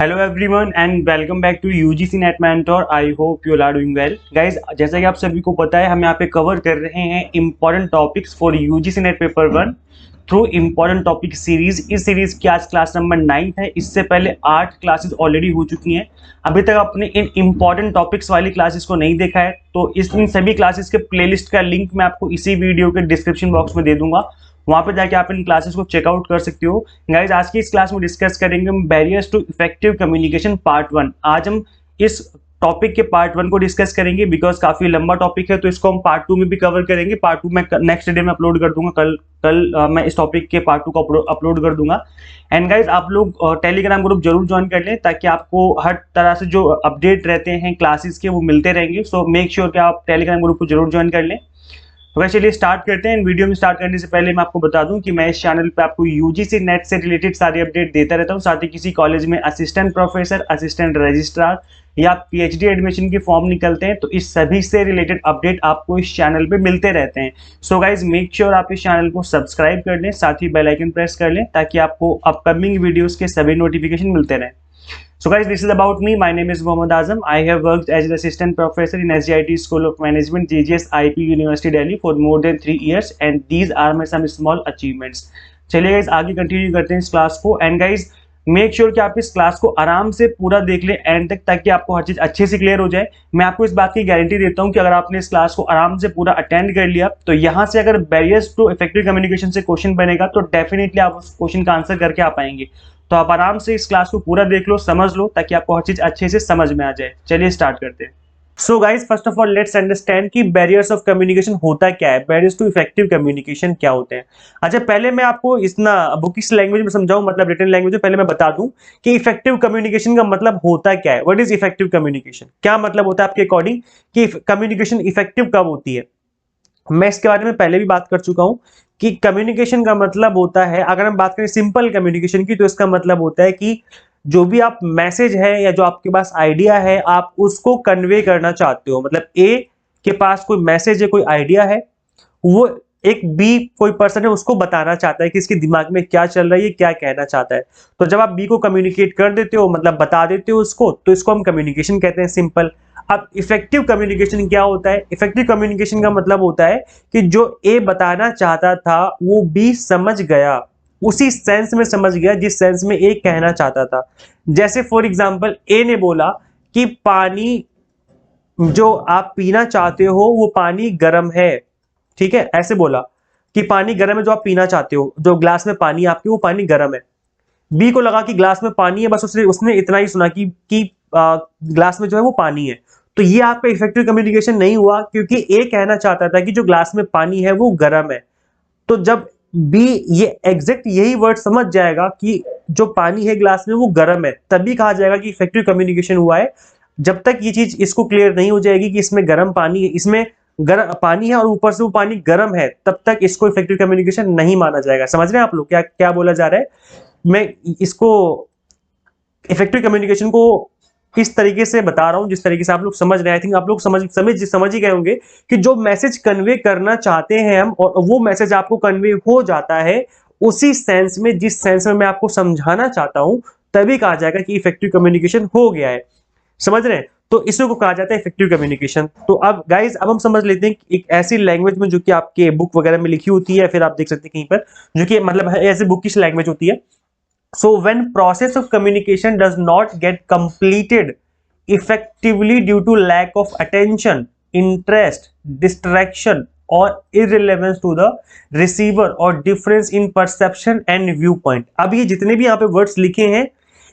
Hello everyone and welcome back to UGC NET mentor. I hope you are doing well guys. जैसा कि आप सभी को पता है, हम यहाँ पे कवर कर रहे हैं important topics for UGC net paper 1 through important topic series. इस सीरीज की आज क्लास नंबर 9 है। इससे पहले 8 क्लासेस ऑलरेडी हो चुकी हैं। अभी तक आपने इन इंपॉर्टेंट टॉपिक्स वाली क्लासेस को नहीं देखा है तो इन सभी क्लासेस के प्लेलिस्ट का लिंक मैं आपको इसी वीडियो के डिस्क्रिप्शन बॉक्स में दे दूंगा। वहां पर जाके आप इन क्लासेस को चेकआउट कर सकते हो। गाइज, आज की इस क्लास में डिस्कस करेंगे हम barriers to effective communication part 1। आज हम इस टॉपिक के पार्ट 1 को डिस्कस करेंगे बिकॉज काफी लंबा टॉपिक है, तो इसको हम पार्ट 2 में भी कवर करेंगे। पार्ट 2 मैं नेक्स्ट डे में अपलोड कर दूंगा। कल मैं इस टॉपिक के पार्ट 2 को अपलोड कर दूंगा। एंड गाइज, आप लोग टेलीग्राम ग्रुप जरूर ज्वाइन कर लें ताकि आपको हर तरह से जो अपडेट रहते हैं क्लासेस के वो मिलते रहेंगे। सो मेक श्योर कि आप टेलीग्राम ग्रुप को जरूर ज्वाइन कर लें। तो वैसे चलिए स्टार्ट करते हैं। वीडियो में स्टार्ट करने से पहले मैं आपको बता दूं कि मैं इस चैनल पे आपको यूजीसी नेट से रिलेटेड सारी अपडेट देता रहता हूं। साथ ही किसी कॉलेज में असिस्टेंट प्रोफेसर, असिस्टेंट रजिस्ट्रार या पीएचडी एडमिशन के फॉर्म निकलते हैं तो इस सभी से रिलेटेड अपडेट आपको इस चैनल पे मिलते रहते हैं। सो गाइज, मेक श्योर आप इस चैनल को सब्सक्राइब कर लें, साथ ही बेल आइकन प्रेस कर लें ताकि आपको अपकमिंग वीडियोज के सभी नोटिफिकेशन मिलते रहें। So guys, this is about me. My name is Mohammad Azam. I have worked as an assistant professor in SGIT School of Management, GGS IP University Delhi for more than 3 years, and these are my some small achievements. चलिए guys, आगे continue करते हैं इस class को। And guys, make sure कि आप इस class को आराम से पूरा देख लें एंड तक, ताकि आपको हर चीज अच्छे से क्लियर हो जाए। मैं आपको इस बात की गारंटी देता हूं कि अगर आपने इस क्लास को आराम से पूरा अटेंड कर लिया तो यहाँ से अगर बैरियर्स टू इफेक्टिव कम्युनिकेशन से क्वेश्चन बनेगा तो डेफिनेटली आप उस क्वेश्चन का आंसर करके आ पाएंगे। तो आप आराम से इस क्लास को पूरा देख लो, समझ लो, ताकि आपको हर चीज अच्छे से समझ में आ जाए। चलिए स्टार्ट करते हैं। So guys, first of all let's understand कि बैरियर्स ऑफ कम्युनिकेशन होता क्या है, बैरियर्स टू इफेक्टिव कम्युनिकेशन क्या होते हैं। अच्छा, पहले मैं आपको इतना बुकिश लैंग्वेज में समझाऊं, मतलब रिटन लैंग्वेज में, पहले मैं बता दूं कि इफेक्टिव कम्युनिकेशन का मतलब होता क्या है। व्हाट इज इफेक्टिव कम्युनिकेशन, क्या मतलब होता है आपके अकॉर्डिंग कि कम्युनिकेशन इफेक्टिव कब होती है। मैं इसके बारे में पहले भी बात कर चुका हूं कि कम्युनिकेशन का मतलब होता है, अगर हम बात करें सिंपल कम्युनिकेशन की, तो इसका मतलब होता है कि जो भी आप मैसेज है या जो आपके पास आइडिया है आप उसको कन्वे करना चाहते हो। मतलब ए के पास कोई मैसेज है, कोई आइडिया है, वो एक बी कोई पर्सन है उसको बताना चाहता है कि इसके दिमाग में क्या चल रहा है, ये क्या कहना चाहता है। तो जब आप बी को कम्युनिकेट कर देते हो, मतलब बता देते हो उसको, तो इसको हम कम्युनिकेशन कहते हैं, सिंपल। अब इफेक्टिव कम्युनिकेशन क्या होता है। इफेक्टिव कम्युनिकेशन का मतलब होता है कि जो ए बताना चाहता था वो बी समझ गया, उसी सेंस में समझ गया जिस सेंस में ए कहना चाहता था। जैसे फॉर एग्जांपल, ए ने बोला कि पानी जो आप पीना चाहते हो वो पानी गर्म है, ठीक है, ऐसे बोला कि पानी गर्म है, जो आप पीना चाहते हो, जो ग्लास में पानी आपके वो पानी गर्म है। बी को लगा कि ग्लास में पानी है, बस उसने इतना ही सुना कि ग्लास में जो है वो पानी है। तो ये आपका इफेक्टिव कम्युनिकेशन नहीं हुआ, क्योंकि ए कहना चाहता था कि जो ग्लास में पानी है वो गर्म है। तो जब बी ये एग्जैक्ट यही वर्ड समझ जाएगा कि जो पानी है ग्लास में वो गर्म है, तभी कहा जाएगा कि इफेक्टिव कम्युनिकेशन हुआ है। जब तक ये चीज इसको क्लियर नहीं हो जाएगी कि इसमें गर्म पानी है, इसमें गर्म पानी है और ऊपर से वो पानी गर्म है, तब तक इसको इफेक्टिव कम्युनिकेशन नहीं माना जाएगा। समझ रहे हैं आप लोग क्या क्या बोला जा रहा है। मैं इसको इफेक्टिव कम्युनिकेशन को इस तरीके से बता रहा हूं जिस तरीके से आप लोग समझ रहे हैं। आई थिंक आप लोग समझ ही गए होंगे कि जो मैसेज कन्वे करना चाहते हैं हम, और वो मैसेज आपको कन्वे हो जाता है उसी सेंस में जिस सेंस में मैं आपको समझाना चाहता हूं, तभी कहा जाएगा कि इफेक्टिव कम्युनिकेशन हो गया है। समझ रहे हैं, तो इसी को कहा जाता है इफेक्टिव कम्युनिकेशन। तो अब गाइज, अब हम समझ लेते हैं कि एक ऐसी लैंग्वेज में जो कि आपके बुक वगैरह में लिखी होती है, फिर आप देख सकते हैं कहीं पर, जो कि मतलब ऐसे बुकिश लैंग्वेज होती है। So when process of communication does not get completed effectively due to lack of attention, interest, distraction or irrelevance to the receiver or difference in perception and viewpoint। अब ये जितने भी यहाँ पे वर्ड्स लिखे हैं,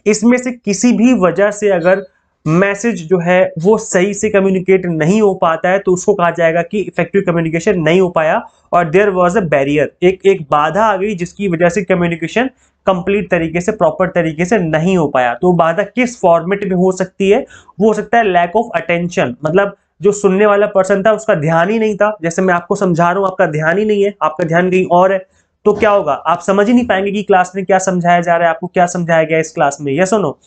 इसमें से किसी भी वजह से अगर मैसेज जो है वो सही से कम्युनिकेट नहीं हो पाता है तो उसको कहा जाएगा कि इफेक्टिव कम्युनिकेशन नहीं हो पाया और देयर वाज अ बैरियर, एक बाधा आ गई जिसकी वजह से कम्युनिकेशन कंप्लीट तरीके से, प्रॉपर तरीके से नहीं हो पाया। तो बाधा किस फॉर्मेट में हो सकती है, वो हो सकता है लैक ऑफ अटेंशन, मतलब जो सुनने वाला पर्सन था उसका ध्यान ही नहीं था। जैसे मैं आपको समझा रहा हूं, आपका ध्यान ही नहीं है, आपका ध्यान कहीं और है, तो क्या होगा, आप समझ ही नहीं पाएंगे कि क्लास में क्या समझाया जा रहा है, आपको क्या समझाया गया इस क्लास में, यस और नो।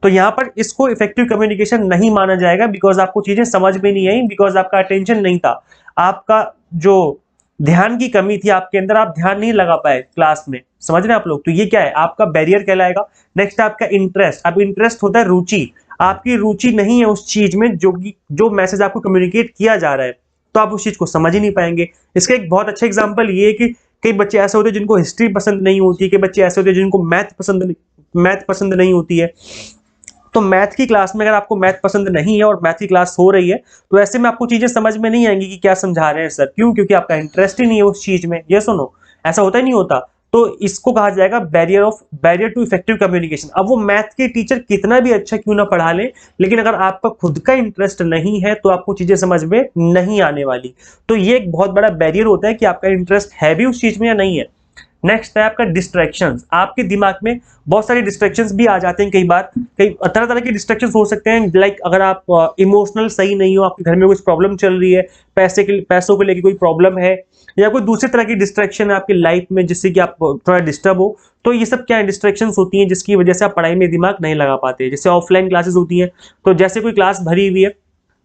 तो यहाँ पर इसको इफेक्टिव कम्युनिकेशन नहीं माना जाएगा, बिकॉज आपको चीजें समझ में नहीं आई, बिकॉज आपका अटेंशन नहीं था, आपका जो ध्यान की कमी थी आपके अंदर, आप ध्यान नहीं लगा पाए क्लास में। समझ रहे हैं आप लोग? तो ये क्या है, आपका बैरियर कहलाएगा। नेक्स्ट आपका इंटरेस्ट। अब इंटरेस्ट होता है रुचि, आपकी रुचि नहीं है उस चीज में जो मैसेज आपको कम्युनिकेट किया जा रहा है, तो आप उस चीज को समझ ही नहीं पाएंगे। इसका एक बहुत अच्छा एग्जांपल ये है कि कई बच्चे ऐसे होते हैं जिनको हिस्ट्री पसंद नहीं होती, कई बच्चे ऐसे होते हैं जिनको मैथ पसंद नहीं होती है। तो मैथ की क्लास में अगर आपको मैथ पसंद नहीं है और मैथ की क्लास हो रही है, तो ऐसे में आपको चीजें समझ में नहीं आएंगी कि क्या समझा रहे हैं सर। क्यों? क्योंकि आपका इंटरेस्ट ही नहीं है उस चीज में। ये सुनो, ऐसा होता ही नहीं होता। तो इसको कहा जाएगा बैरियर टू इफेक्टिव कम्युनिकेशन। अब वो मैथ के टीचर कितना भी अच्छा क्यों ना पढ़ा ले, लेकिन अगर आपका खुद का इंटरेस्ट नहीं है तो आपको चीजें समझ में नहीं आने वाली। तो ये एक बहुत बड़ा बैरियर होता है कि आपका इंटरेस्ट है भी उस चीज में या नहीं है। नेक्स्ट है आपका डिस्ट्रैक्शंस। आपके दिमाग में बहुत सारे डिस्ट्रैक्शंस भी आ जाते हैं, कई बार कई तरह तरह के डिस्ट्रैक्शंस हो सकते हैं। लाइक अगर आप इमोशनल सही नहीं हो, आपके घर में कुछ प्रॉब्लम चल रही है, पैसों को लेके कोई प्रॉब्लम है, या कोई दूसरी तरह की डिस्ट्रैक्शन है आपकी लाइफ में जिससे कि आप थोड़ा डिस्टर्ब हो, तो ये सब क्या है, डिस्ट्रैक्शंस होती हैं जिसकी वजह से आप पढ़ाई में दिमाग नहीं लगा पाते। जैसे ऑफलाइन क्लासेस होती हैं, तो जैसे कोई क्लास भरी हुई है,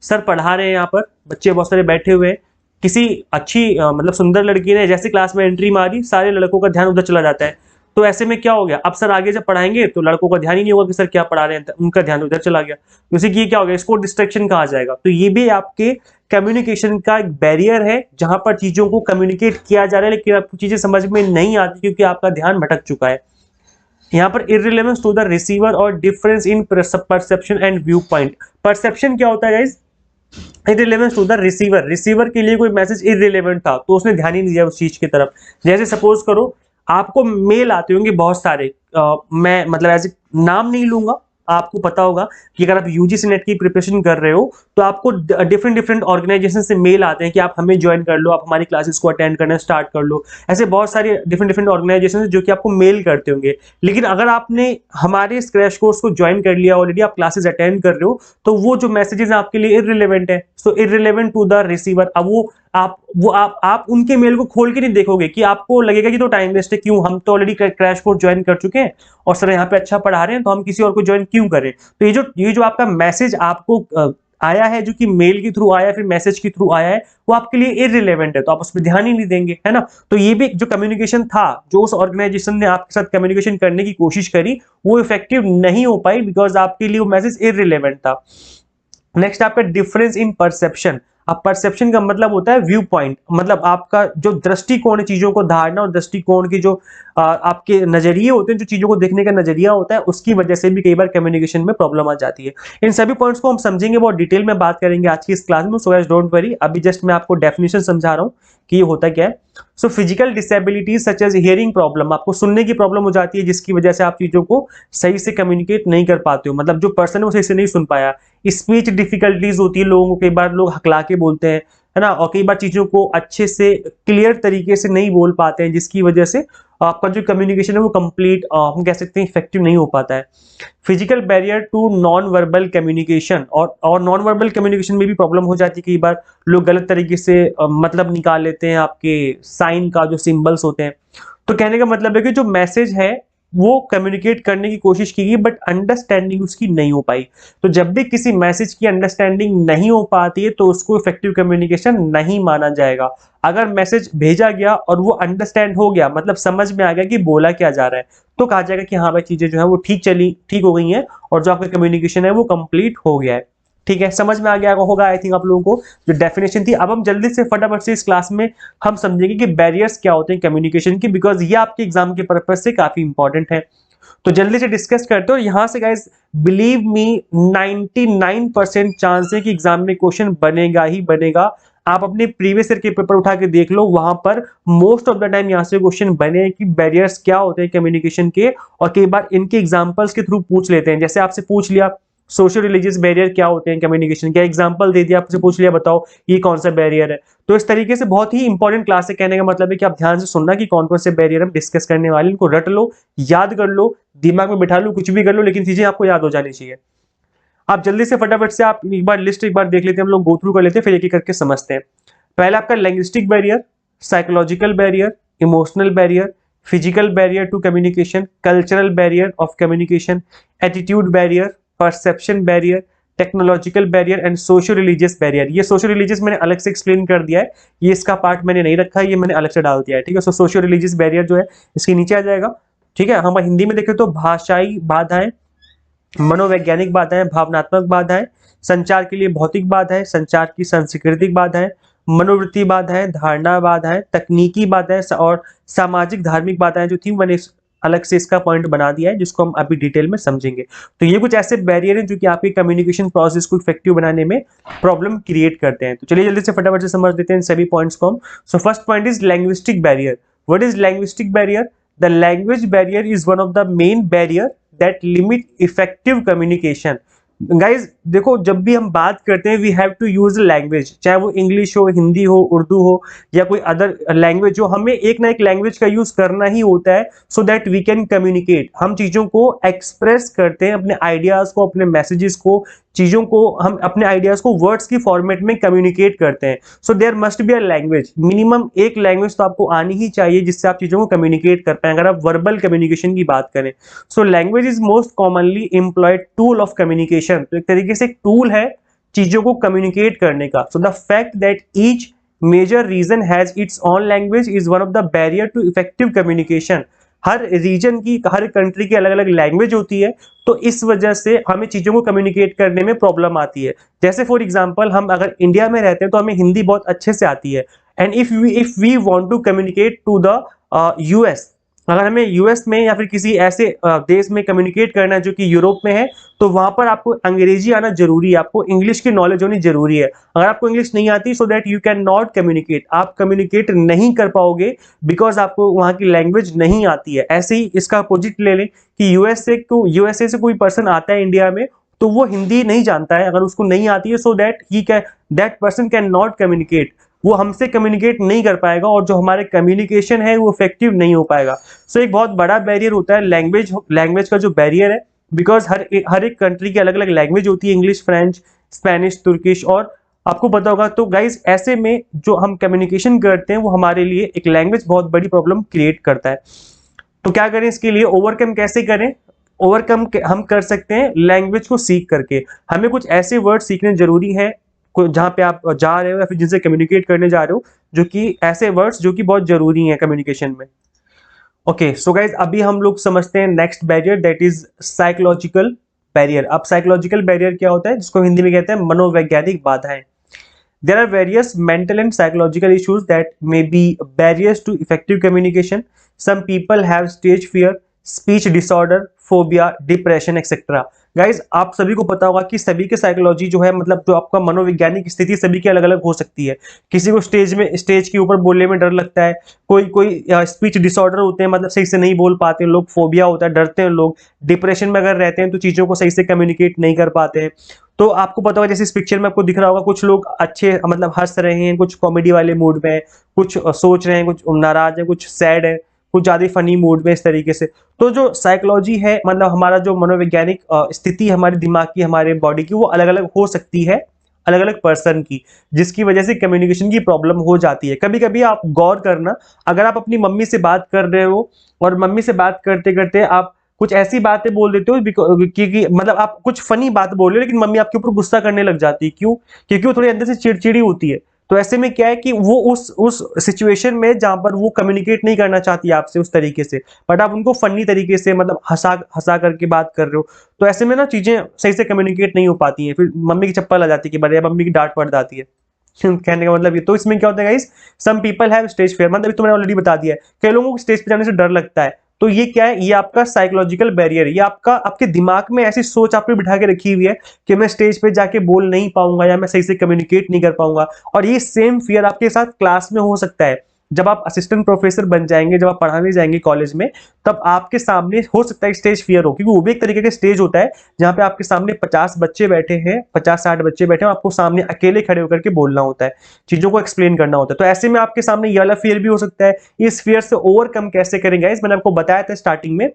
सर पढ़ा रहे हैं, यहाँ पर बच्चे बहुत सारे बैठे हुए हैं, किसी अच्छी मतलब सुंदर लड़की ने जैसे क्लास में एंट्री मारी, सारे लड़कों का ध्यान उधर चला जाता है। तो ऐसे में क्या हो गया, अब सर आगे जब पढ़ाएंगे तो लड़कों का ध्यान ही नहीं होगा कि सर क्या पढ़ा रहे हैं, उनका ध्यान उधर चला गया। जैसे कि ये क्या हो गया, इसको डिस्ट्रैक्शन कहा जाएगा। तो ये भी आपके कम्युनिकेशन का एक बैरियर है, जहां पर चीजों को कम्युनिकेट किया जा रहा है लेकिन आपको चीजें समझ में नहीं आती क्योंकि आपका ध्यान भटक चुका है। यहाँ पर इररिलेवेंस टू द रिसीवर और difference in perception and viewpoint. Perception क्या होता है guys, irrelevance to the receiver. Receiver के लिए कोई मैसेज इररिलेवेंट था तो उसने ध्यान ही नहीं दिया उस चीज की तरफ। जैसे सपोज करो आपको मेल आते होंगे बहुत सारे, मैं मतलब ऐसे नाम नहीं लूंगा, आपको पता होगा कि अगर आप यूजीसी नेट की प्रिपरेशन कर रहे हो तो आपको डिफरेंट डिफरेंट ऑर्गेनाइजेशन से मेल आते हैं कि आप हमें ज्वाइन कर लो, आप हमारी क्लासेस को अटेंड करना स्टार्ट कर लो। ऐसे बहुत सारे डिफरेंट डिफरेंट ऑर्गेनाइजेशन जो कि आपको मेल करते होंगे। लेकिन अगर आपने हमारे इस क्रैश कोर्स को ज्वाइन कर लिया, ऑलरेडी आप क्लासेस अटेंड कर रहे हो, तो वो जो मैसेजेस आपके लिए इररिलेवेंट है, सो इररिलेवेंट टू द रिसीवर। अब आप उनके मेल को खोल के नहीं देखोगे कि आपको लगेगा कि तो टाइम वेस्ट है, क्यों, हम तो ऑलरेडी क्रैश कोर्स ज्वाइन कर चुके हैं और सर यहाँ पे अच्छा पढ़ा रहे हैं, तो हम किसी और को ज्वाइन क्यों करें। तो ये जो आपका मैसेज आपको आया है, जो कि मेल के थ्रू आया है, फिर मैसेज के थ्रू आया है, वो आपके लिए इररिलेवेंट है, तो आप उस पर ध्यान ही नहीं देंगे, है ना। तो ये भी जो कम्युनिकेशन था, जो उस ऑर्गेनाइजेशन ने आपके साथ कम्युनिकेशन करने की कोशिश करी, वो इफेक्टिव नहीं हो पाई बिकॉज आपके लिए वो मैसेज इररिलेवेंट था। नेक्स्ट आपका डिफरेंस इन परसेप्शन। अब परसेप्शन का मतलब होता है व्यू पॉइंट, मतलब आपका जो दृष्टिकोण है, चीजों को धारणा और दृष्टिकोण की जो आपके नजरिए होते हैं, जो चीजों को देखने का नजरिया होता है, उसकी वजह से भी कई बार कम्युनिकेशन में प्रॉब्लम आ जाती है। इन सभी पॉइंट्स को हम समझेंगे, बहुत डिटेल में बात करेंगे आज की इस क्लास में। सो गाइस डोंट वरी, अभी जस्ट मैं आपको डेफिनेशन समझा रहा हूँ कि ये होता क्या है। So physical disabilities such as hearing problem, आपको सुनने की प्रॉब्लम हो जाती है जिसकी वजह से आप चीजों को सही से कम्युनिकेट नहीं कर पाते हो, मतलब जो पर्सन है वो सही से नहीं सुन पाया। स्पीच डिफिकल्टीज होती है लोगों को, कई बार लोग हकला के बोलते हैं, है ना, और कई बार चीजों को अच्छे से क्लियर तरीके से नहीं बोल पाते हैं, जिसकी वजह से आपका जो कम्युनिकेशन है वो कंप्लीट हम कह सकते हैं इफेक्टिव नहीं हो पाता है। Physical barrier to non verbal communication, और नॉन वर्बल कम्युनिकेशन में भी प्रॉब्लम हो जाती है। कई बार लोग गलत तरीके से मतलब निकाल लेते हैं आपके साइन का, जो सिंबल्स होते हैं। तो कहने का मतलब है कि जो मैसेज है वो कम्युनिकेट करने की कोशिश की गई, बट अंडरस्टैंडिंग उसकी नहीं हो पाई। तो जब भी किसी मैसेज की अंडरस्टैंडिंग नहीं हो पाती है तो उसको इफेक्टिव कम्युनिकेशन नहीं माना जाएगा। अगर मैसेज भेजा गया और वो अंडरस्टैंड हो गया, मतलब समझ में आ गया कि बोला क्या जा रहा है, तो कहा जाएगा कि हाँ भाई चीजें जो है वो ठीक हो गई हैं और जो आपका कम्युनिकेशन है वो कंप्लीट हो गया है। ठीक है, समझ में आ गया होगा आई थिंक आप लोगों को जो डेफिनेशन थी। अब हम जल्दी से फटाफट से इस क्लास में हम समझेंगे कि बैरियर्स क्या होते हैं कम्युनिकेशन की, बिकॉज ये आपके एग्जाम के पर्पज से काफी इंपॉर्टेंट है। तो जल्दी से डिस्कस करते हो। यहां से गाइस बिलीव मी 99% चांस है कि एग्जाम में क्वेश्चन बनेगा ही बनेगा। आप अपने प्रीवियस ईयर के पेपर उठा के देख लो, वहां पर मोस्ट ऑफ द टाइम यहां से क्वेश्चन बने कि बैरियर्स क्या होते हैं कम्युनिकेशन के, और कई बार इनके एग्जांपल्स के थ्रू पूछ लेते हैं। जैसे आपसे पूछ लिया सोशल रिलीजियस बैरियर क्या होते हैं कम्युनिकेशन, क्या एग्जांपल दे दिया, आपसे पूछ लिया बताओ ये कौन सा बैरियर है। तो इस तरीके से बहुत ही इंपॉर्टेंट क्लास है। कहने का मतलब है कि आप ध्यान से सुनना कि कौन कौन से बैरियर हम डिस्कस करने वाले, इनको रट लो, याद कर लो, दिमाग में बिठा लो, कुछ भी कर लो, लेकिन चीजें आपको याद हो जानी चाहिए। आप जल्दी से फटाफट से आप एक बार लिस्ट एक बार देख लेते हैं, हम लोग गो थ्रू कर लेते हैं, फिर एक एक करके समझते हैं। पहला आपका linguistic barrier, psychological barrier, emotional barrier, physical barrier to communication, cultural barrier of communication, attitude barrier, perception barrier, technological barrier and socio religious barrier. ये सोशियो रिलीजियस मैंने अलग से एक्सप्लेन कर दिया है, ये इसका पार्ट मैंने नहीं रखा है, ये मैंने अलग से डाल दिया है, ठीक है। सो सोशियो रिलीजियस बैरियर जो है इसके नीचे आ जाएगा, ठीक है। हम हिंदी में देखें तो भाषाई बाधाएं, मनोवैज्ञानिक बाधाएं, भावनात्मक बाधाएं, संचार के लिए भौतिक बाधाएं, संचार की सांस्कृतिक बाधाएं, मनोवृत्ति बाधाएं, धारणा बाधाएं, तकनीकी बाधाएं और सामाजिक धार्मिक बाधाएं जो थी मैंने अलग से इसका पॉइंट बना दिया है, जिसको हम अभी डिटेल में समझेंगे। तो ये कुछ ऐसे बैरियर हैं जो कि आपके कम्युनिकेशन प्रोसेस को इफेक्टिव बनाने में प्रॉब्लम क्रिएट करते हैं। तो चलिए जल्दी से फटाफट से समझ लेते हैं सभी पॉइंट्स को हम। So first point is linguistic barrier. What is linguistic barrier? The language barrier is one of the main barrier that limit effective communication. Guys देखो, जब भी हम बात करते हैं we have to use language, चाहे वो इंग्लिश हो, हिंदी हो, उर्दू हो या कोई अदर लैंग्वेज हो, हमें एक ना एक लैंग्वेज का यूज करना ही होता है so that we can communicate. हम चीजों को एक्सप्रेस करते हैं, अपने आइडियाज को, अपने मैसेजेस को, चीजों को हम अपने आइडियाज को वर्ड्स की फॉर्मेट में कम्युनिकेट करते हैं। So there must be a language, minimum एक लैंग्वेज तो आपको आनी ही चाहिए जिससे आप चीजों को कम्युनिकेट कर पाए, अगर आप वर्बल कम्युनिकेशन की बात करें। So language is most commonly employed tool of communication. तो एक तरीके से एक टूल है चीजों को कम्युनिकेट करने का। So the fact that each major region has its own language is one of the barrier to effective communication. हर रीजन की, हर कंट्री की अलग अलग लैंग्वेज होती है, तो इस वजह से हमें चीजों को कम्युनिकेट करने में प्रॉब्लम आती है। जैसे फॉर एग्जांपल हम अगर इंडिया में रहते हैं तो हमें हिंदी बहुत अच्छे से आती है, and if we want to communicate to the US, अगर हमें यूएस में या फिर किसी ऐसे देश में कम्युनिकेट करना है जो कि यूरोप में है, तो वहां पर आपको अंग्रेजी आना जरूरी है, आपको इंग्लिश की नॉलेज होनी जरूरी है। अगर आपको इंग्लिश नहीं आती so that you can not communicate, आप कम्युनिकेट नहीं कर पाओगे बिकॉज आपको वहां की लैंग्वेज नहीं आती है। ऐसे ही इसका अपोजिट ले लें कि यूएसए से कोई पर्सन आता है इंडिया में, तो वो हिंदी नहीं जानता है, अगर उसको नहीं आती है, so that person can not communicate, वो हमसे कम्युनिकेट नहीं कर पाएगा और जो हमारे कम्युनिकेशन है वो इफेक्टिव नहीं हो पाएगा। सो एक बहुत बड़ा बैरियर होता है लैंग्वेज का जो बैरियर है, बिकॉज हर एक कंट्री की अलग अलग लैंग्वेज होती है, इंग्लिश, फ्रेंच, स्पेनिश, तुर्किश, और आपको पता होगा। तो गाइज ऐसे में जो हम कम्युनिकेशन करते हैं वो हमारे लिए एक लैंग्वेज बहुत बड़ी प्रॉब्लम क्रिएट करता है। तो क्या करें इसके लिए, ओवरकम कैसे करें? ओवरकम हम कर सकते हैं लैंग्वेज को सीख करके। हमें कुछ ऐसे वर्ड सीखने जरूरी है जहां पे आप जा रहे हो या फिर जिनसे कम्युनिकेट करने जा रहे हो, जो कि ऐसे वर्ड्स जो कि बहुत जरूरी हैं कम्युनिकेशन में। ओके, सो गाइज अभी हम लोग समझते हैं next barrier, that is psychological barrier. अब साइकोलॉजिकल बैरियर क्या होता है, जिसको हिंदी में कहते हैं मनोवैज्ञानिक बाधाएं। There are various mental and psychological issues that may be barriers to effective communication. Some people have stage fear, speech disorder, phobia, depression, etc. Guys आप सभी को पता होगा कि सभी के साइकोलॉजी जो है, मतलब जो आपका मनोवैज्ञानिक स्थिति सभी की अलग अलग हो सकती है। किसी को स्टेज के ऊपर बोलने में डर लगता है, कोई स्पीच डिसऑर्डर होते हैं, मतलब सही से नहीं बोल पाते हैं लोग, फोबिया होता है, डरते हैं लोग, डिप्रेशन में अगर रहते हैं तो चीज़ों को सही से कम्युनिकेट नहीं कर पाते हैं। तो आपको पता होगा, जैसे इस पिक्चर में आपको दिख रहा होगा, कुछ लोग अच्छे मतलब हंस रहे हैं, कुछ कॉमेडी वाले मूड में, कुछ सोच रहे हैं, कुछ नाराज है, कुछ सैड है, कुछ ज्यादा फनी मूड में, इस तरीके से। तो जो साइकोलॉजी है, मतलब हमारा जो मनोवैज्ञानिक स्थिति हमारे दिमाग की, हमारे बॉडी की, वो अलग अलग हो सकती है अलग अलग पर्सन की, जिसकी वजह से कम्युनिकेशन की प्रॉब्लम हो जाती है। कभी कभी आप गौर करना, अगर आप अपनी मम्मी से बात कर रहे हो और मम्मी से बात करते करते आप कुछ ऐसी बातें बोल देते हो क्योंकि मतलब आप कुछ फनी बात बोल रहे हो, लेकिन मम्मी आपके ऊपर गुस्सा करने लग जाती है। क्यों? क्योंकि वो थोड़ी अंदर से चिड़चिड़ी होती है। तो ऐसे में क्या है कि वो उस सिचुएशन में जहां पर वो कम्युनिकेट नहीं करना चाहती आपसे उस तरीके से, बट आप उनको फनी तरीके से मतलब हंसा करके बात कर रहे हो, तो ऐसे में ना चीजें सही से कम्युनिकेट नहीं हो पाती हैं। फिर मम्मी की चप्पल आ जाती है कि बड़े, मम्मी की डांट पड़ जाती है। कहने का मतलब ये। तो इसमें क्या होता है guys, some people have stage fear, मतलब तो मैंने ऑलरेडी बता दिया है, कई लोगों को स्टेज पे जाने से डर लगता है। तो ये क्या है, ये आपका साइकोलॉजिकल बैरियर है, ये आपके दिमाग में ऐसी सोच आपने बिठा के रखी हुई है कि मैं स्टेज पे जाके बोल नहीं पाऊंगा या मैं सही से कम्युनिकेट नहीं कर पाऊंगा। और ये सेम फियर आपके साथ क्लास में हो सकता है। जब आप असिस्टेंट प्रोफेसर बन जाएंगे, जब आप पढ़ाने जाएंगे कॉलेज में, तब आपके सामने हो सकता है स्टेज फियर हो, क्योंकि वो भी एक तरीके का स्टेज होता है जहां पे आपके सामने 50 बच्चे बैठे हैं, 50-60 बच्चे बैठे हैं, आपको सामने अकेले खड़े होकर के बोलना होता है, चीजों को एक्सप्लेन करना होता है। तो ऐसे में आपके सामने ये वाला फियर भी हो सकता है। इस फियर से ओवरकम कैसे करेंगे, मैंने आपको बताया था स्टार्टिंग में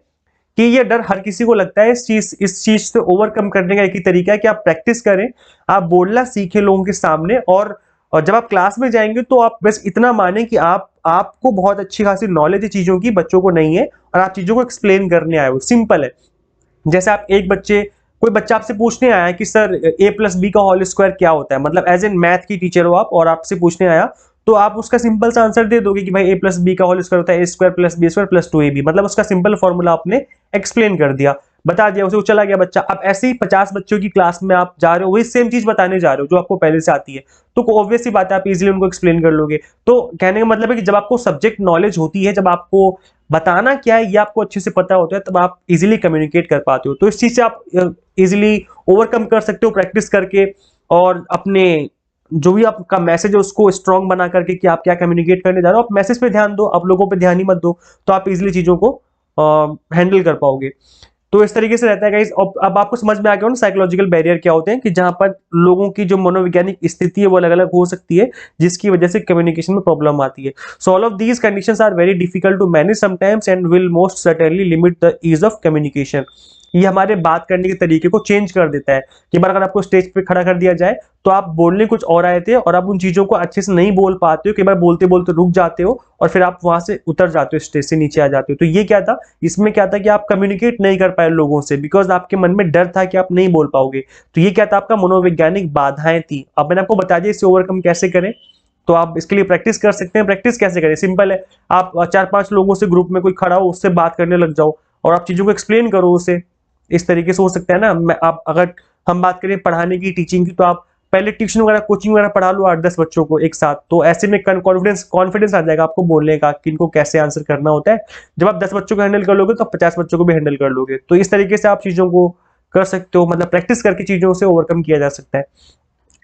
कि ये डर हर किसी को लगता है। इस चीज से ओवरकम करने का एक ही तरीका है कि आप प्रैक्टिस करें, आप बोलना सीखें लोगों के सामने, और जब आप क्लास में जाएंगे तो आप बस इतना माने कि आपको बहुत अच्छी खासी नॉलेज है चीजों की, बच्चों को नहीं है, और आप चीजों को एक्सप्लेन करने आए हो। सिंपल है। जैसे आप एक बच्चे कोई बच्चा आपसे पूछने आया कि सर a+b का होल स्क्वायर क्या होता है, मतलब एज एन मैथ की टीचर हो आप और आपसे पूछने आया, तो आप उसका सिंपल सा आंसर दे दोगे कि भाई a+b का होल स्क्वायर होता है a²+b² + 2ab, मतलब उसका सिंपल फॉर्मूला आपने एक्सप्लेन कर दिया, बता दिया उसे, वो चला गया बच्चा। अब ऐसे ही 50 बच्चों की क्लास में आप जा रहे हो, वही सेम चीज बताने जा रहे हो जो आपको पहले से आती है, तो ऑब्वियस सी बात है आप इजीली उनको एक्सप्लेन कर लोगे। तो कहने का मतलब है कि जब आपको सब्जेक्ट नॉलेज होती है, जब आपको बताना क्या है ये आपको अच्छे से पता होता है, तब आप इजीली कम्युनिकेट कर पाते हो। तो इस चीज से आप इजीली ओवरकम कर सकते हो प्रैक्टिस करके, और अपने जो भी आपका मैसेज है उसको स्ट्रांग बना करके कि आप क्या कम्युनिकेट करने जा रहे हो, आप मैसेज पे ध्यान दो, आप लोगों पे ध्यान ही मत दो, तो आप इजीली चीजों को हैंडल कर पाओगे। तो इस तरीके से रहता है गाइस। अब आपको समझ में आ गया ना साइकोलॉजिकल बैरियर क्या होते हैं, कि जहां पर लोगों की जो मनोवैज्ञानिक स्थिति है वो अलग अलग हो सकती है, जिसकी वजह से कम्युनिकेशन में प्रॉब्लम आती है। So all of these conditions are very difficult to manage sometimes and will most certainly limit the ease of communication. ये हमारे बात करने के तरीके को चेंज कर देता है। कि बार अगर आपको स्टेज पे खड़ा कर दिया जाए तो आप बोलने कुछ और आए थे और आप उन चीजों को अच्छे से नहीं बोल पाते हो, कई बार बोलते बोलते रुक जाते हो और फिर आप वहां से उतर जाते हो, स्टेज से नीचे आ जाते हो। तो ये क्या था, इसमें क्या था कि आप कम्युनिकेट नहीं कर पाए लोगों से, बिकॉज आपके मन में डर था कि आप नहीं बोल पाओगे। तो ये क्या था, आपका मनोवैज्ञानिक बाधाएं थी। अब मैंने आपको बता दिया इसे ओवरकम कैसे करें, तो आप इसके लिए प्रैक्टिस कर सकते हैं। प्रैक्टिस कैसे करें, सिंपल है, आप 4-5 लोगों से ग्रुप में कोई खड़ा हो, उससे बात करने लग जाओ और आप चीजों को एक्सप्लेन करो उसे। इस तरीके से हो सकता है ना। आप अगर हम बात करें पढ़ाने की, टीचिंग की, तो आप पहले ट्यूशन वगैरह कोचिंग वगैरह पढ़ा लो 8-10 बच्चों को एक साथ, तो ऐसे में कॉन्फिडेंस आ जाएगा आपको बोलने का कि इनको कैसे आंसर करना होता है। जब आप 10 बच्चों को हैंडल कर लोगे तो 50 बच्चों को भी हैंडल कर लोगे। तो इस तरीके से आप चीजों को कर सकते हो, मतलब प्रैक्टिस करके चीजों से ओवरकम किया जा सकता है।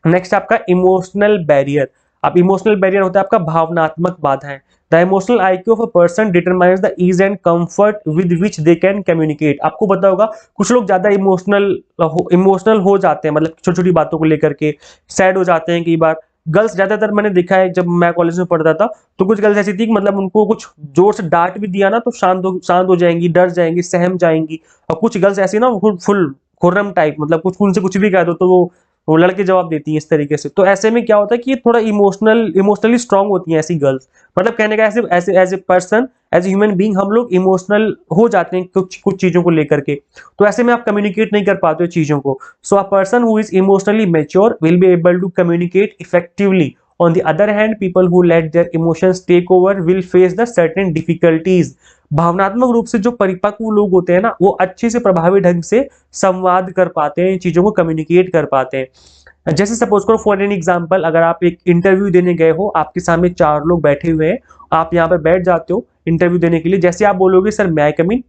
नेक्स्ट आपका इमोशनल बैरियर। अब इमोशनल बैरियर होता है आपका भावनात्मक बाधाएं। The emotional IQ of a person determines the ease and comfort with which they can communicate. आपको पता होगा कुछ लोग ज्यादा इमोशनल हो जाते हैं, मतलब छोटी छोटी बातों को लेकर के सैड हो जाते हैं। कई बार गर्ल्स ज्यादातर मैंने देखा है, जब मैं कॉलेज में पढ़ता था तो कुछ गर्ल्स ऐसी थी कि मतलब उनको कुछ जोर से डांट भी दिया ना तो शांत हो जाएंगी, डर जाएंगी, सहम जाएंगी। और कुछ गर्ल्स ऐसी ना फुल खुर्रम टाइप, मतलब कुछ उनसे कुछ भी कह दो तो वो लड़के जवाब देती हैं इस तरीके से। तो ऐसे में क्या होता है कि ये थोड़ा इमोशनली स्ट्रांग होती हैं ऐसी गर्ल्स। मतलब कहने का ऐसे ऐसे as a person, as a human being हम लोग इमोशनल हो जाते हैं कुछ कुछ चीजों को लेकर के। तो ऐसे में आप कम्युनिकेट नहीं कर पाते हो चीजों को। So a person who is emotionally mature will be able to communicate effectively. On the other hand, people who let their emotions take over will face the certain difficulties. भावनात्मक रूप से जो परिपक्व लोग होते हैं ना, वो अच्छे से प्रभावी ढंग से संवाद कर पाते हैं, चीजों को कम्युनिकेट कर पाते हैं। जैसे सपोज करो फॉर एन एग्जांपल, अगर आप एक इंटरव्यू देने गए हो, आपके सामने 4 लोग बैठे हुए हैं, आप यहाँ पर बैठ जाते हो इंटरव्यू देने के लिए। जैसे आप बोलोगे सर मै आई कम इन,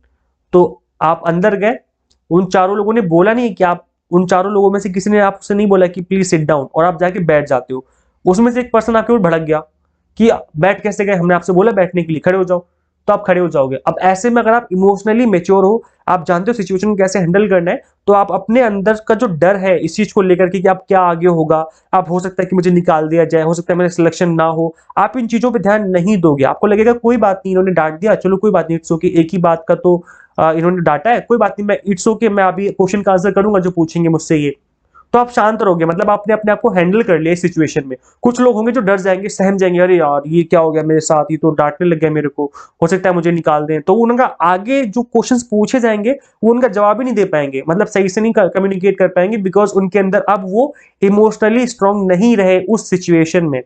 तो आप अंदर गए, उन चारों लोगों ने बोला नहीं कि आप, उन चारों लोगों में से किसी ने आपसे नहीं बोला कि प्लीज सिट डाउन, और आप जाके बैठ जाते हो। उसमें से एक पर्सन आपके ऊपर भड़क गया कि बैठ कैसे गए, हमने आपसे बोला बैठने के लिए, खड़े हो जाओ, तो आप खड़े हो जाओगे। अब ऐसे में अगर आप इमोशनली मेच्योर हो, आप जानते हो सिचुएशन को कैसे हैंडल करना है, तो आप अपने अंदर का जो डर है इस चीज को लेकर के कि आप क्या आगे होगा, आप हो सकता है कि मुझे निकाल दिया जाए, हो सकता है मेरा सिलेक्शन ना हो, आप इन चीजों पे ध्यान नहीं दोगे। आपको लगेगा कोई बात नहीं, इन्होंने डांट दिया, चलो कोई बात नहीं, इट्स ओके, एक ही बात का तो इन्होंने डांटा है, कोई बात नहीं, मैं इट्स ओके, मैं अभी क्वेश्चन का आंसर करूंगा जो पूछेंगे मुझसे ये। तो आप शांत रहोगे, मतलब आपने अपने आप को हैंडल कर लिया इस सिचुएशन में। कुछ लोग होंगे जो डर जाएंगे, सहम जाएंगे, अरे यार ये क्या हो गया मेरे साथ, ये तो डांटने लग गया मेरे को, हो सकता है मुझे निकाल दें। तो उनका आगे जो क्वेश्चंस पूछे जाएंगे वो उनका जवाब ही नहीं दे पाएंगे, मतलब सही से नहीं कम्युनिकेट कर पाएंगे, बिकॉज उनके अंदर अब वो इमोशनली स्ट्रांग नहीं रहे उस सिचुएशन में।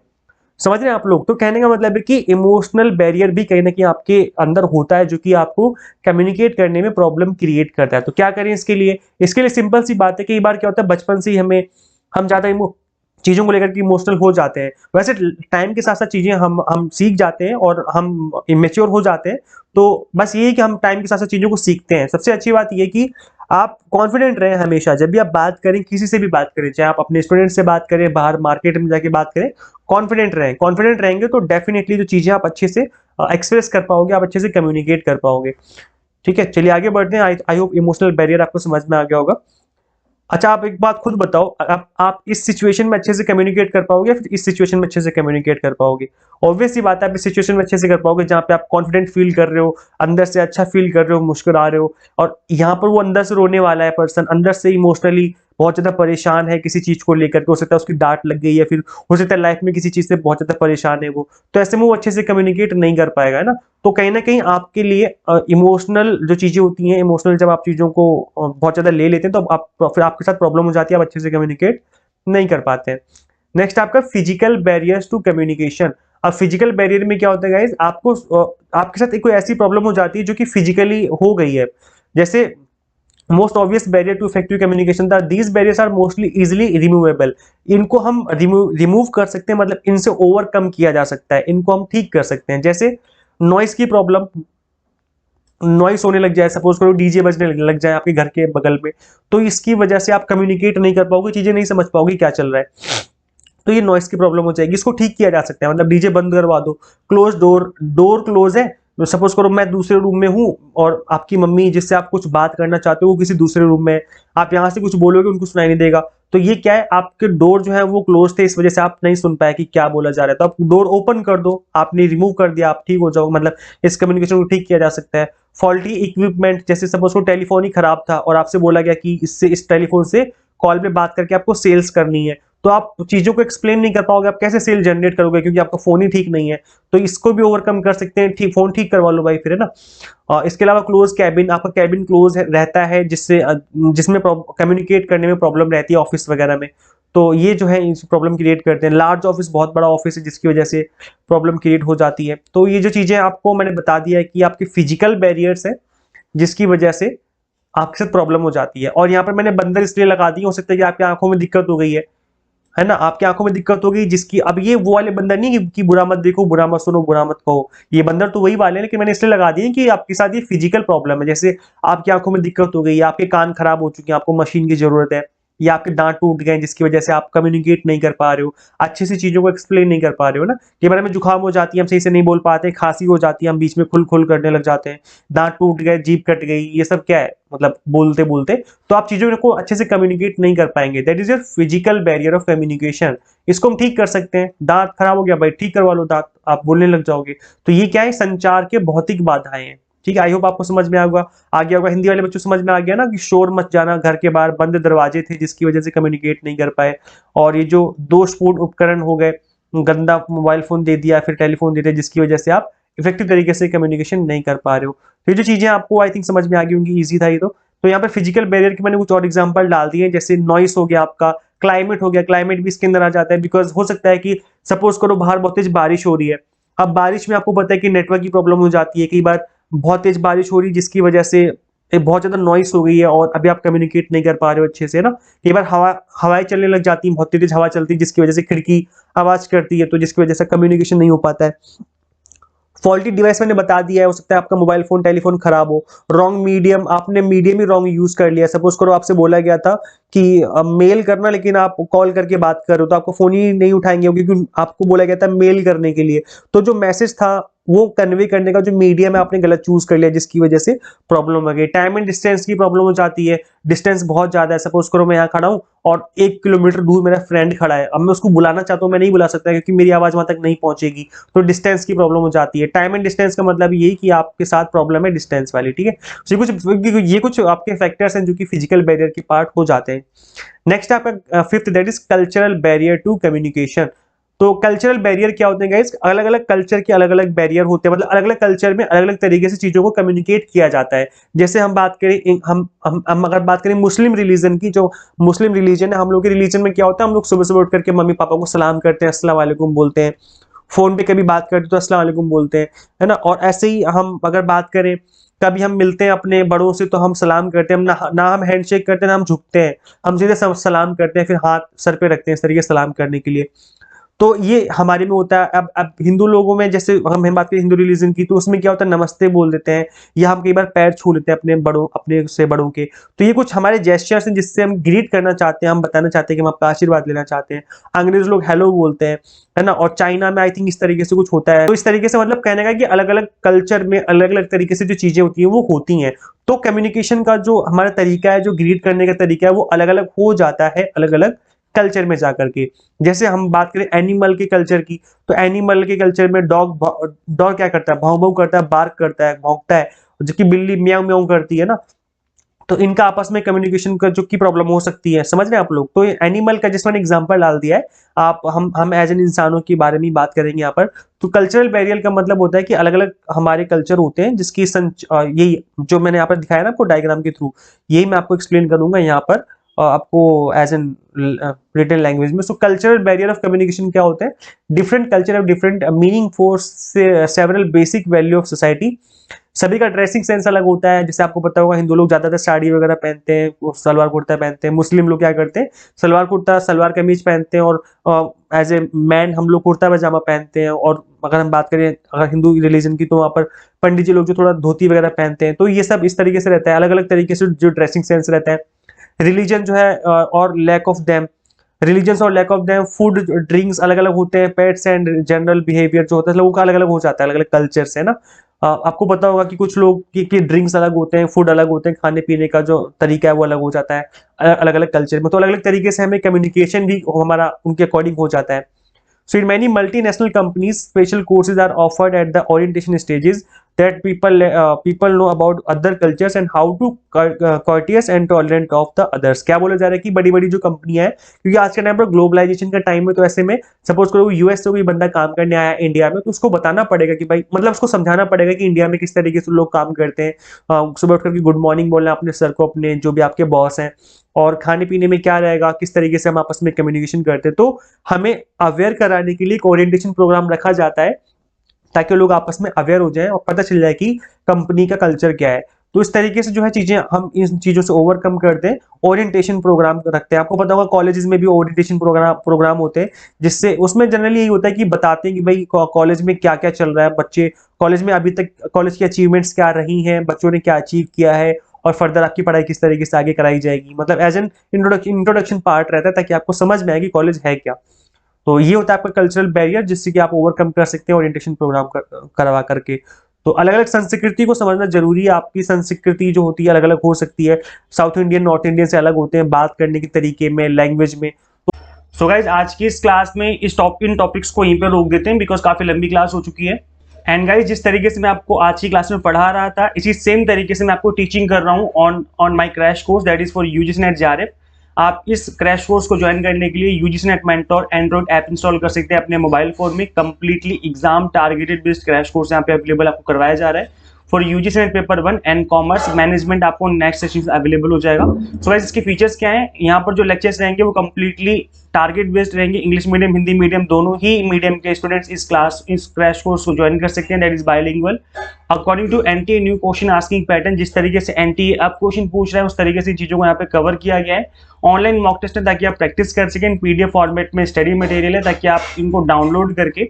समझ रहे हैं आप लोग। तो कहने का मतलब है कि इमोशनल बैरियर भी कहीं ना कहीं आपके अंदर होता है, जो कि आपको कम्युनिकेट करने में प्रॉब्लम क्रिएट करता है। तो क्या करें इसके लिए, इसके लिए सिंपल सी बात है, कई बार क्या होता है बचपन से ही हम ज्यादा चीजों को लेकर के इमोशनल हो जाते हैं। वैसे टाइम के साथ साथ चीजें हम सीख जाते हैं और हम इमेच्योर हो जाते हैं। तो बस ये है कि हम टाइम के साथ साथ चीजों को सीखते हैं। सबसे अच्छी बात ये कि आप कॉन्फिडेंट रहें हमेशा, जब भी आप बात करें, किसी से भी बात करें, चाहे आप अपने स्टूडेंट से बात करें, बाहर मार्केट में जाके बात करें, कॉन्फिडेंट रहें। कॉन्फिडेंट रहेंगे तो डेफिनेटली जो चीजें आप अच्छे से एक्सप्रेस कर पाओगे, आप अच्छे से कम्युनिकेट कर पाओगे। ठीक है, चलिए आगे बढ़ते हैं। आई होप इमोशनल बैरियर आपको समझ में आ गया होगा। अच्छा, आप एक बात खुद बताओ, आप इस सिचुएशन में अच्छे से कम्युनिकेट कर पाओगे या फिर इस सिचुएशन में अच्छे से कम्युनिकेट कर पाओगे? ऑब्वियस सी बात है, आप इस सिचुएशन में अच्छे से कर पाओगे जहां पे आप कॉन्फिडेंट फील कर रहे हो, अंदर से अच्छा फील कर रहे हो, मुस्कुरा रहे हो, और यहाँ पर वो अंदर से रोने वाला है पर्सन, अंदर से इमोशनली बहुत ज्यादा परेशान है किसी चीज को लेकर के, हो सकता है उसकी डांट लग गई है, फिर हो सकता है लाइफ में किसी चीज से बहुत ज्यादा परेशान है वो, तो ऐसे में वो अच्छे से कम्युनिकेट नहीं कर पाएगा, है ना। तो कहीं ना कहीं आपके लिए इमोशनल जो चीजें होती हैं, इमोशनल जब आप चीजों को बहुत ज्यादा ले लेते हैं तो आप फिर आपके साथ प्रॉब्लम हो जाती है, आप अच्छे से कम्युनिकेट नहीं कर पाते हैं। नेक्स्ट आपका फिजिकल बैरियर्स टू कम्युनिकेशन। अब फिजिकल बैरियर में क्या होता है गाइज, आपको आपके साथ एक कोई ऐसी प्रॉब्लम हो जाती है जो कि फिजिकली हो गई है। जैसे most obvious barrier to effective communication that these barriers are mostly easily removable. इनको हम रिमूव कर सकते हैं, मतलब इनसे ओवरकम किया जा सकता है, इनको हम ठीक कर सकते हैं। जैसे नॉइस की प्रॉब्लम, नॉइस होने लग जाए, सपोज करो डीजे बजने लग जाए आपके घर के बगल में, तो इसकी वजह से आप कम्युनिकेट नहीं कर पाओगे, चीजें नहीं समझ पाओगे क्या चल रहा है, तो ये नॉइस की प्रॉब्लम हो जाएगी। इसको ठीक किया जा सकता है, मतलब डीजे बंद करवा दो, क्लोज डोर, डोर क्लोज है, तो सपोज करो मैं दूसरे रूम में हूं और आपकी मम्मी जिससे आप कुछ बात करना चाहते हो वो किसी दूसरे रूम में है, आप यहां से कुछ बोलोगे उनको सुनाई नहीं देगा, तो ये क्या है, आपके डोर जो है वो क्लोज थे, इस वजह से आप नहीं सुन पाए कि क्या बोला जा रहा है, तो आप डोर ओपन कर दो, आपने रिमूव कर दिया, आप ठीक हो जाओ, मतलब इस कम्युनिकेशन को ठीक किया जा सकता है। फॉल्टी इक्विपमेंट, जैसे सपोज को टेलीफोन ही खराब था और आपसे बोला गया कि इससे इस टेलीफोन से कॉल पे बात करके आपको सेल्स करनी है, तो आप चीजों को एक्सप्लेन नहीं कर पाओगे, आप कैसे सेल जनरेट करोगे क्योंकि आपका फोन ही ठीक नहीं है। तो इसको भी ओवरकम कर सकते हैं, ठीक फोन ठीक करवा लो भाई फिर, है ना। इसके अलावा क्लोज कैबिन, आपका कैबिन क्लोज रहता है जिससे जिसमें कम्युनिकेट करने में प्रॉब्लम रहती है ऑफिस वगैरह में, तो ये जो है प्रॉब्लम क्रिएट करते हैं। लार्ज ऑफिस, बहुत बड़ा ऑफिस है जिसकी वजह से प्रॉब्लम क्रिएट हो जाती है। तो ये जो चीजें आपको मैंने बता दिया है कि आपके फिजिकल बैरियर्स है जिसकी वजह से आपके साथ प्रॉब्लम हो जाती है। और यहाँ पर मैंने बंदर इसलिए लगा दी, हो सकता है कि आपकी आंखों में दिक्कत हो गई है ना, आपकी आंखों में दिक्कत होगी जिसकी, अब ये वो वाले बंदर नहीं कि बुरा मत देखो, बुरा मत सुनो, बुरा मत कहो, ये बंदर तो वही वाले हैं, लेकिन मैंने इसलिए लगा दिए कि आपके साथ ये फिजिकल प्रॉब्लम है। जैसे आपकी आंखों में दिक्कत हो गई, आपके कान खराब हो चुके हैं, आपको मशीन की जरूरत है, या आपके दांत टूट गए जिसकी वजह से आप कम्युनिकेट नहीं कर पा रहे हो, अच्छे से चीजों को एक्सप्लेन नहीं कर पा रहे हो ना, कई बार हमें जुकाम हो जाती है, हम सही से नहीं बोल पाते, खांसी हो जाती है, हम बीच में खुल खुल करने लग जाते हैं, दांत टूट गए, जीभ कट गई, ये सब क्या है, मतलब बोलते बोलते, तो आप चीजों को अच्छे से कम्युनिकेट नहीं कर पाएंगे। That is your physical barrier of communication. इसको हम ठीक कर सकते हैं। दांत खराब हो गया भाई, ठीक करवा लो दांत, आप बोलने लग जाओगे। तो ये क्या है, संचार के भौतिक बाधाएं हैं। ठीक है, आई होप आपको समझ में आ गया होगा। हिंदी वाले बच्चों समझ में आ गया ना कि शोर मत जाना, घर के बाहर बंद दरवाजे थे जिसकी वजह से कम्युनिकेट नहीं कर पाए, और ये जो दोषपूर्ण उपकरण हो गए, गंदा मोबाइल फोन दे दिया, फिर टेलीफोन दे दिया, जिसकी वजह से आप इफेक्टिव तरीके से कम्युनिकेशन नहीं कर पा रहे हो। तो ये जो चीजें आपको आई थिंक समझ में आ गई होंगी, ईजी था ये तो यहाँ पर फिजिकल बैरियर के मैंने कुछ और एग्जांपल डाल दिए, जैसे नॉइस हो गया आपका, क्लाइमेट हो गया, क्लाइमेट भी इसके अंदर आ जाता है, बिकॉज हो सकता है कि सपोज करो बाहर बहुत तेज बारिश हो रही है, अब बारिश में आपको पता है कि नेटवर्क की प्रॉब्लम हो जाती है, कई बार बहुत तेज बारिश हो रही है जिसकी वजह से बहुत ज्यादा नॉइस हो गई है और अभी आप कम्युनिकेट नहीं कर पा रहे हो अच्छे से, ना। कई बार हवाएं चलने लग जाती है, बहुत तेज हवा चलती है जिसकी वजह से खिड़की आवाज करती है, तो जिसकी वजह से कम्युनिकेशन नहीं हो पाता है। फॉल्टी डिवाइस मैंने बता दिया है, हो सकता है आपका मोबाइल फोन टेलीफोन खराब हो। रॉन्ग मीडियम, आपने मीडियम ही रॉन्ग यूज कर लिया, सपोज करो आपसे बोला गया था कि मेल करना, लेकिन आप कॉल करके बात कर रहे हो, तो आपको फोन ही नहीं उठाएंगे क्योंकि आपको बोला गया था मेल करने के लिए, तो जो मैसेज था वो कन्वे करने का जो मीडियम है आपने गलत चूज कर लिया, जिसकी वजह से प्रॉब्लम हो गई। टाइम एंड डिस्टेंस की प्रॉब्लम हो जाती है, डिस्टेंस बहुत ज्यादा है, सपोज करो मैं यहाँ खड़ा हूँ और 1 किलोमीटर दूर मेरा फ्रेंड खड़ा है, अब मैं उसको बुलाना चाहता हूँ, मैं नहीं बुला सकता क्योंकि मेरी आवाज वहां तक नहीं पहुंचेगी, तो डिस्टेंस की प्रॉब्लम हो जाती है। टाइम एंड डिस्टेंस का मतलब यही कि आपके साथ प्रॉब्लम है डिस्टेंस वाली, ठीक है। ये कुछ आपके फैक्टर्स हैं जो कि फिजिकल बैरियर के पार्ट हो जाते हैं। नेक्स्ट आपका fifth, that is cultural barrier to communication. तो कल्चरल बैरियर क्या होते हैं गाइस, अलग अलग कल्चर के अलग अलग बैरियर होते हैं, मतलब अलग अलग कल्चर में अलग अलग तरीके से चीजों को कम्युनिकेट किया जाता है। जैसे हम बात करें, हम अगर बात करें मुस्लिम रिलीजन की, जो मुस्लिम रिलीजन है, हम लोग के रिलीजन में क्या होता है, हम लोग सुबह सुबह उठ करके मम्मी पापा को सलाम करते हैं, अस्सलाम वालेकुम बोलते हैं, फोन पे कभी बात करते तो अस्सलाम वालेकुम बोलते हैं, है ना। और ऐसे ही हम अगर बात करें, कभी हम मिलते हैं अपने बड़ों से तो हम सलाम करते हैं, हम ना हम हैंडशेक करते हैं ना हम झुकते हैं, हम सीधे सलाम करते हैं, फिर हाथ सर पे रखते हैं इस तरीके से सलाम करने के लिए। तो ये हमारे में होता है। अब हिंदू लोगों में, जैसे हम बात करें हिंदू रिलीजन की, तो उसमें क्या होता है, नमस्ते बोल देते हैं, या हम कई बार पैर छू लेते हैं अपने से बड़ों के। तो ये कुछ हमारे जेस्चर्स हैं जिससे हम ग्रीट करना चाहते हैं, हम बताना चाहते हैं कि हम आपका आशीर्वाद लेना चाहते हैं। अंग्रेज लोग हेलो बोलते हैं, है ना। और चाइना में आई थिंक इस तरीके से कुछ होता है। तो इस तरीके से मतलब कहने का कि अलग अलग कल्चर में अलग अलग तरीके से जो चीजें होती हैं वो होती हैं। तो कम्युनिकेशन का जो हमारा तरीका है, जो ग्रीट करने का तरीका है, वो अलग अलग हो जाता है अलग अलग कल्चर में जाकर के। जैसे हम बात करें एनिमल के कल्चर की, तो एनिमल के कल्चर में डॉग डॉग क्या करता है, भाव भाव करता है, बार्क करता है, भौंकता है, जबकि बिल्ली म्याऊं म्याऊं करती है ना। तो इनका आपस में कम्युनिकेशन का जो की प्रॉब्लम हो सकती है, समझ रहे हैं आप लोग। तो एनिमल का जिस मैंने एग्जांपल डाल दिया है, आप हम एज एन इंसानों के बारे में बात करेंगे यहाँ पर। तो कल्चरल बैरियर का मतलब होता है कि अलग अलग हमारे कल्चर होते हैं जिसकी यही जो मैंने यहाँ पर दिखाया ना आपको डायग्राम के थ्रू, यही मैं आपको एक्सप्लेन करूंगा यहाँ पर आपको एज एन रिटन लैंग्वेज में। सो कल्चरल बैरियर ऑफ कम्युनिकेशन क्या होते हैं? Different culture of different meaning for several basic value of society. सभी का ड्रेसिंग सेंस अलग होता है। जैसे आपको पता होगा हिंदू लोग ज्यादातर साड़ी वगैरह पहनते हैं, सलवार कुर्ता पहनते हैं। मुस्लिम लोग क्या करते हैं? सलवार कुर्ता सलवार कमीज पहनते हैं, और एज ए मैन हम लोग कुर्ता पजामा पहनते हैं। और अगर हम बात करें अगर हिंदू रिलीजन की, तो वहाँ पर पंडित जी लोग जो थोड़ा धोती वगैरह पहनते हैं। तो ये सब इस तरीके से रहता है, अलग अलग तरीके से जो ड्रेसिंग सेंस रहता है। रिलीजन जो है और लैक ऑफ देम, रिलीजन्स और lack of them, food drinks अलग अलग होते हैं। पेट्स एंड जनरल बिहेवियर जो होता है लोगों का अलग अलग हो जाता है, अलग अलग कल्चर से ना। आपको पता होगा कि कुछ लोग की ड्रिंक्स अलग होते हैं, फूड अलग होते हैं, खाने पीने का जो तरीका है वो अलग हो जाता है अलग अलग कल्चर में। तो अलग अलग तरीके से हमें कम्युनिकेशन भी हमारा उनके अकॉर्डिंग हो जाता है। So in many multinational companies, special courses are offered at the orientation stages that people know about other cultures and how to courteous and tolerant of the others। क्या बोला जा रहा है कि बड़ी बड़ी जो कंपनियां हैं, क्योंकि आज के टाइम पर ग्लोबलाइजेशन का टाइम है, तो ऐसे में सपोज करो यूएस से कोई बंदा काम करने आया इंडिया में, तो उसको बताना पड़ेगा कि भाई, मतलब उसको समझाना पड़ेगा कि इंडिया में किस तरीके से लोग काम करते हैं। सुबह उठ करके गुड मॉर्निंग बोलना अपने सर को, अपने जो भी आपके बॉस हैं, और खाने पीने में क्या रहेगा, किस तरीके से हम आपस में कम्युनिकेशन करते हैं। तो हमें अवेयर कराने के लिए एक ओरिएंटेशन प्रोग्राम रखा जाता है, ताकि लोग आपस में अवेयर हो जाएं और पता चल जाए कि कंपनी का कल्चर क्या है। तो इस तरीके से जो है चीजें हम इन चीजों से ओवरकम करते हैं, ओरिएंटेशन प्रोग्राम रखते हैं। आपको पता होगा कॉलेजेस में भी ओरिएंटेशन प्रोग्राम होते हैं, जिससे उसमें जनरली यही होता है कि बताते हैं कि भाई कॉलेज में क्या क्या चल रहा है, बच्चे कॉलेज में अभी तक कॉलेज की अचीवमेंट्स क्या रही हैं, बच्चों ने क्या अचीव किया है, और फर्दर आपकी पढ़ाई किस तरीके से आगे कराई जाएगी। मतलब एज एन इंट्रोडक्शन पार्ट रहता है, ताकि आपको समझ में आए कि कॉलेज है क्या। तो ये होता है आपका कल्चरल बैरियर, जिससे कि आप ओवरकम कर सकते हैं ओरिएंटेशन प्रोग्राम करवा करके। तो अलग अलग संस्कृति को समझना जरूरी है। आपकी संस्कृति जो होती है अलग अलग हो सकती है, साउथ इंडियन नॉर्थ इंडियन से अलग होते हैं बात करने के तरीके में, लैंग्वेज में। सो गाइज आज की इस क्लास में इन टॉपिक्स को यहीं पे रोक देते हैं, बिकॉज काफी लंबी क्लास हो चुकी है। एंड गाइज जिस तरीके से मैं आपको आज की क्लास में पढ़ा रहा था, इसी सेम तरीके से मैं आपको टीचिंग कर रहा हूँ on my crash course that is for UGC net JRF. आप इस क्रैश कोर्स को ज्वाइन करने के लिए UGC net mentor Android app install कर सकते हैं अपने मोबाइल फोन में। Completely exam targeted based crash course यहाँ पे अवेलेबल आपको करवाया जा रहा है for UGC net paper 1 and commerce management. आपको नेक्स्ट सेशन अवेलेबल हो जाएगा। सो गाइस इसके फीचर्स क्या हैं, यहाँ पर जो लेक्चर्स रहेंगे वो कंप्लीटली टारगेट बेस्ड रहेंगे। इंग्लिश मीडियम हिंदी मीडियम दोनों ही मीडियम के स्टूडेंट्स इस क्रैश कोर्स को ज्वाइन कर सकते हैं, that is bilingual according to NTA new question asking pattern. जिस तरीके से एनटीए अब क्वेश्चन पूछ रहा है उस तरीके से चीजों को यहाँ पे कवर किया गया है। ऑनलाइन मॉक टेस्ट है ताकि आप प्रैक्टिस कर सकें, पीडीएफ फॉर्मेट में स्टडी मटेरियल है ताकि आप इनको डाउनलोड करके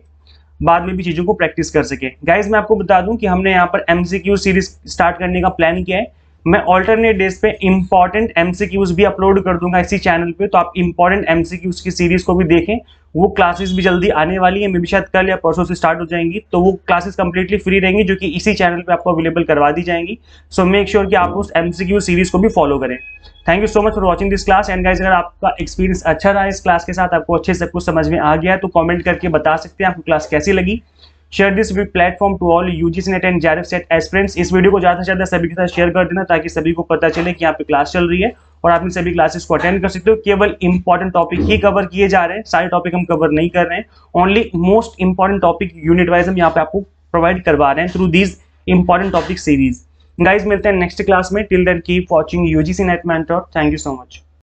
बाद में भी चीजों को प्रैक्टिस कर सके। गाइज मैं आपको बता दूं कि हमने यहाँ पर एमसीक्यू सीरीज स्टार्ट करने का प्लान किया है। मैं ऑल्टरनेट डेज पे इंपॉर्टेंट एमसीक्यूज भी अपलोड कर दूंगा इसी चैनल पे, तो आप इंपॉर्टेंट एमसीक्यूज की सीरीज को भी देखें। वो क्लासेस भी जल्दी आने वाली है, मे भी शायद कल या परसों से स्टार्ट हो जाएंगी। तो वो क्लासेस कंप्लीटली फ्री रहेंगी जो कि इसी चैनल पे आपको अवेलेबल करवा दी जाएंगी। सो मेक श्योर कि आप उस एमसीक्यू सीरीज को भी फॉलो करें। Thank you so much for watching this class. And guys अगर आपका एक्सपीरियंस अच्छा रहा इस क्लास के साथ, आपको अच्छे से कुछ समझ में आ गया है, तो कॉमेंट करके बता सकते हैं आपको क्लास कैसी लगी। Share this platform to all UGC NET and JRF SET aspirants. इस वीडियो को ज्यादा से ज्यादा सभी के साथ शेयर कर देना ताकि सभी को पता चले कि यहाँ पे क्लास चल रही है और आप इन सभी क्लासेस को अटेंड कर सकते हो। केवल इंपॉर्टेंट टॉपिक ही कवर किए जा रहे हैं, सारे टॉपिक हम कवर नहीं कर रहे हैं। Only most important topic unit wise हम यहाँ पे आपको प्रोवाइड करवा रहे हैं through these important topic series. Guys मिलते हैं नेक्स्ट क्लास में। Till then keep watching UGC NET mentor. Thank you so much.